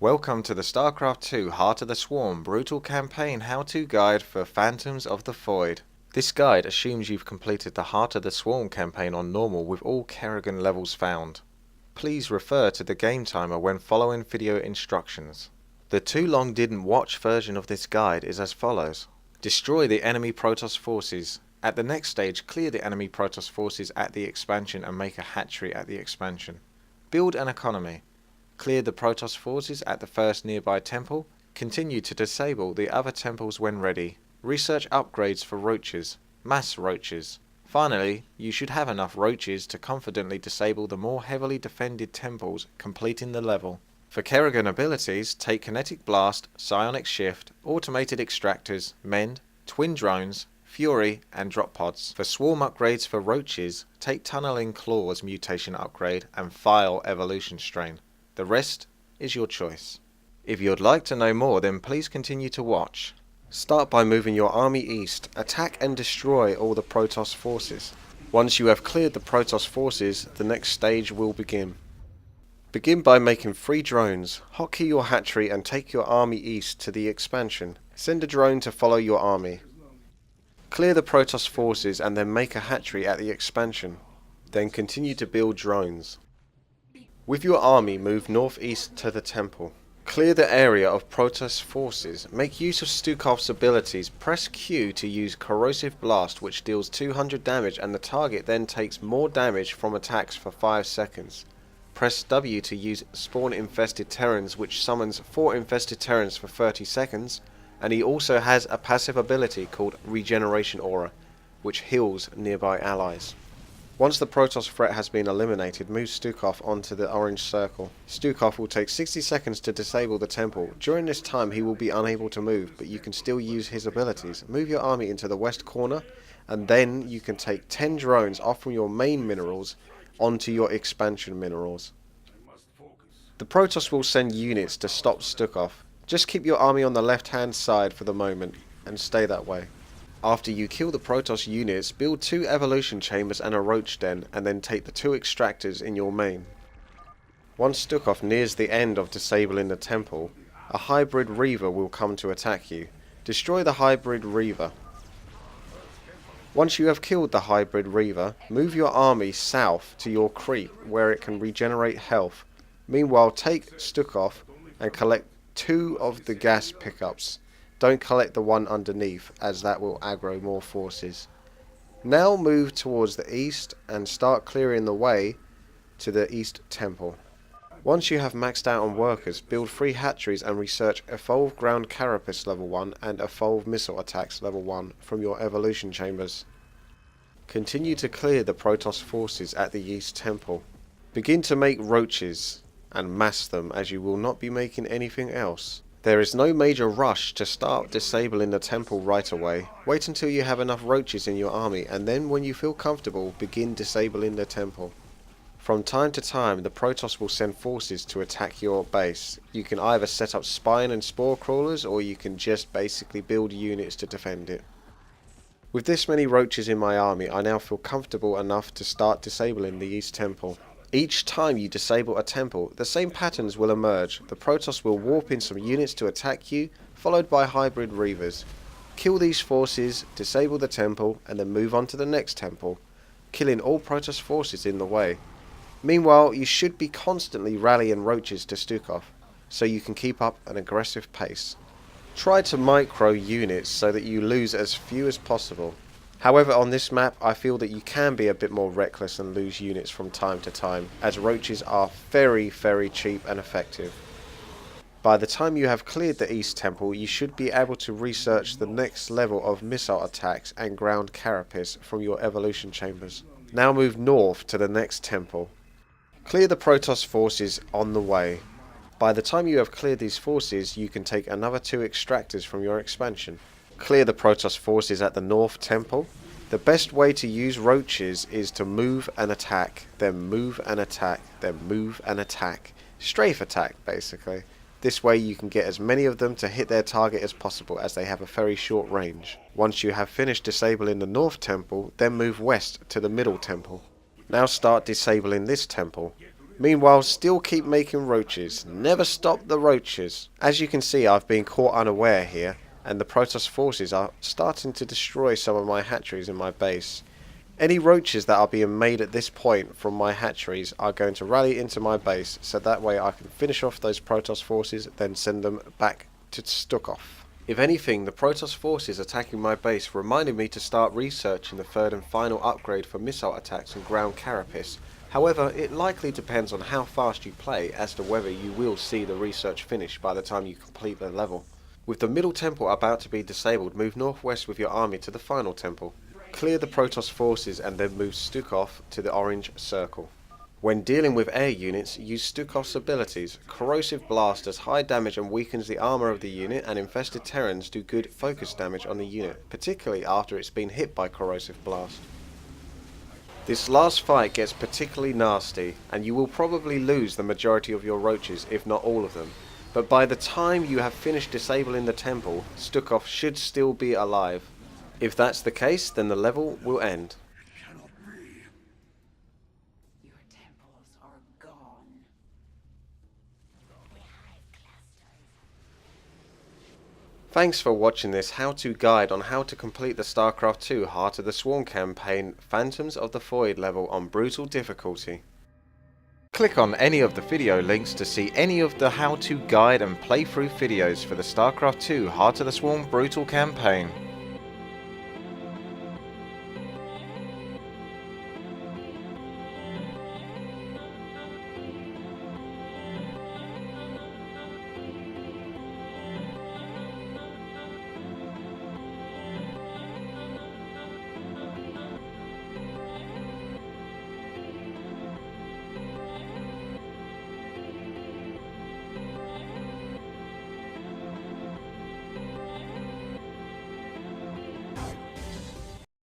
Welcome to the Starcraft 2 Heart of the Swarm Brutal Campaign How-To Guide for Phantoms of the Void. This guide assumes you've completed the Heart of the Swarm campaign on normal with all Kerrigan levels found. Please refer to the game timer when following video instructions. The too long didn't watch version of this guide is as follows. Destroy the enemy Protoss forces. At the next stage, clear the enemy Protoss forces at the expansion and make a hatchery at the expansion. Build an economy. Clear the Protoss forces at the first nearby temple. Continue to disable the other temples when ready. Research upgrades for roaches. Mass roaches. Finally, you should have enough roaches to confidently disable the more heavily defended temples, completing the level. For Kerrigan abilities, take Kinetic Blast, Psionic Shift, Automated Extractors, Mend, Twin Drones, Fury, and Drop Pods. For swarm upgrades for roaches, take Tunneling Claws mutation upgrade and File Evolution Strain. The rest is your choice. If you'd like to know more, then please continue to watch. Start by moving your army east. Attack and destroy all the Protoss forces. Once you have cleared the Protoss forces, the next stage will begin. Begin by making 3 drones. Hotkey your hatchery and take your army east to the expansion. Send a drone to follow your army. Clear the Protoss forces and then make a hatchery at the expansion. Then continue to build drones. With your army, move northeast to the temple. Clear the area of Protoss forces. Make use of Stukov's abilities. Press Q to use Corrosive Blast, which deals 200 damage and the target then takes more damage from attacks for 5 seconds. Press W to use Spawn Infested Terrans, which summons 4 Infested Terrans for 30 seconds. And he also has a passive ability called Regeneration Aura, which heals nearby allies. Once the Protoss threat has been eliminated, move Stukov onto the orange circle. Stukov will take 60 seconds to disable the temple. During this time he will be unable to move, but you can still use his abilities. Move your army into the west corner, and then you can take 10 drones off from your main minerals onto your expansion minerals. The Protoss will send units to stop Stukov. Just keep your army on the left hand side for the moment, and stay that way. After you kill the Protoss units, build 2 evolution chambers and a roach den, and then take the 2 extractors in your main. Once Stukov nears the end of disabling the temple, a hybrid Reaver will come to attack you. Destroy the hybrid Reaver. Once you have killed the hybrid Reaver, move your army south to your creep where it can regenerate health. Meanwhile, take Stukov and collect 2 of the gas pickups. Don't collect the one underneath, as that will aggro more forces. Now move towards the east and start clearing the way to the east temple. Once you have maxed out on workers, build 3 hatcheries and research Evolve Ground Carapace level 1 and Evolve Missile Attacks level 1 from your evolution chambers. Continue to clear the Protoss forces at the east temple. Begin to make roaches and mass them, as you will not be making anything else. There is no major rush to start disabling the temple right away. Wait until you have enough roaches in your army, and then when you feel comfortable, begin disabling the temple. From time to time, the Protoss will send forces to attack your base. You can either set up spine and spore crawlers, or you can just basically build units to defend it. With this many roaches in my army, I now feel comfortable enough to start disabling the East Temple. Each time you disable a temple, the same patterns will emerge. The Protoss will warp in some units to attack you, followed by hybrid Reavers. Kill these forces, disable the temple, and then move on to the next temple, killing all Protoss forces in the way. Meanwhile, you should be constantly rallying roaches to Stukov, so you can keep up an aggressive pace. Try to micro units so that you lose as few as possible. However, on this map, I feel that you can be a bit more reckless and lose units from time to time, as roaches are very cheap and effective. By the time you have cleared the East Temple, you should be able to research the next level of missile attacks and ground carapace from your evolution chambers. Now move north to the next temple. Clear the Protoss forces on the way. By the time you have cleared these forces, you can take another 2 extractors from your expansion. Clear the Protoss forces at the North Temple. The best way to use roaches is to move and attack, then move and attack, then move and attack. Strafe attack, basically. This way you can get as many of them to hit their target as possible, as they have a very short range. Once you have finished disabling the North Temple, then move west to the Middle Temple. Now start disabling this temple. Meanwhile, still keep making roaches. Never stop the roaches. As you can see, I've been caught unaware here, and the Protoss forces are starting to destroy some of my hatcheries in my base. Any roaches that are being made at this point from my hatcheries are going to rally into my base, so that way I can finish off those Protoss forces, then send them back to Stukov. If anything, the Protoss forces attacking my base reminded me to start researching the third and final upgrade for missile attacks and ground carapace. However, it likely depends on how fast you play as to whether you will see the research finish by the time you complete the level. With the middle temple about to be disabled, move northwest with your army to the final temple. Clear the Protoss forces and then move Stukov to the orange circle. When dealing with air units, use Stukov's abilities. Corrosive Blast does high damage and weakens the armor of the unit, and Infested Terrans do good focus damage on the unit, particularly after it's been hit by Corrosive Blast. This last fight gets particularly nasty, and you will probably lose the majority of your roaches, if not all of them. But by the time you have finished disabling the temple, Stukov should still be alive. If that's the case, then the level will end. Your temples are gone. Thanks for watching this how-to guide on how to complete the Starcraft 2 Heart of the Swarm campaign Phantoms of the Void level on Brutal difficulty. Click on any of the video links to see any of the how-to guide and playthrough videos for the Starcraft 2 Heart of the Swarm Brutal campaign.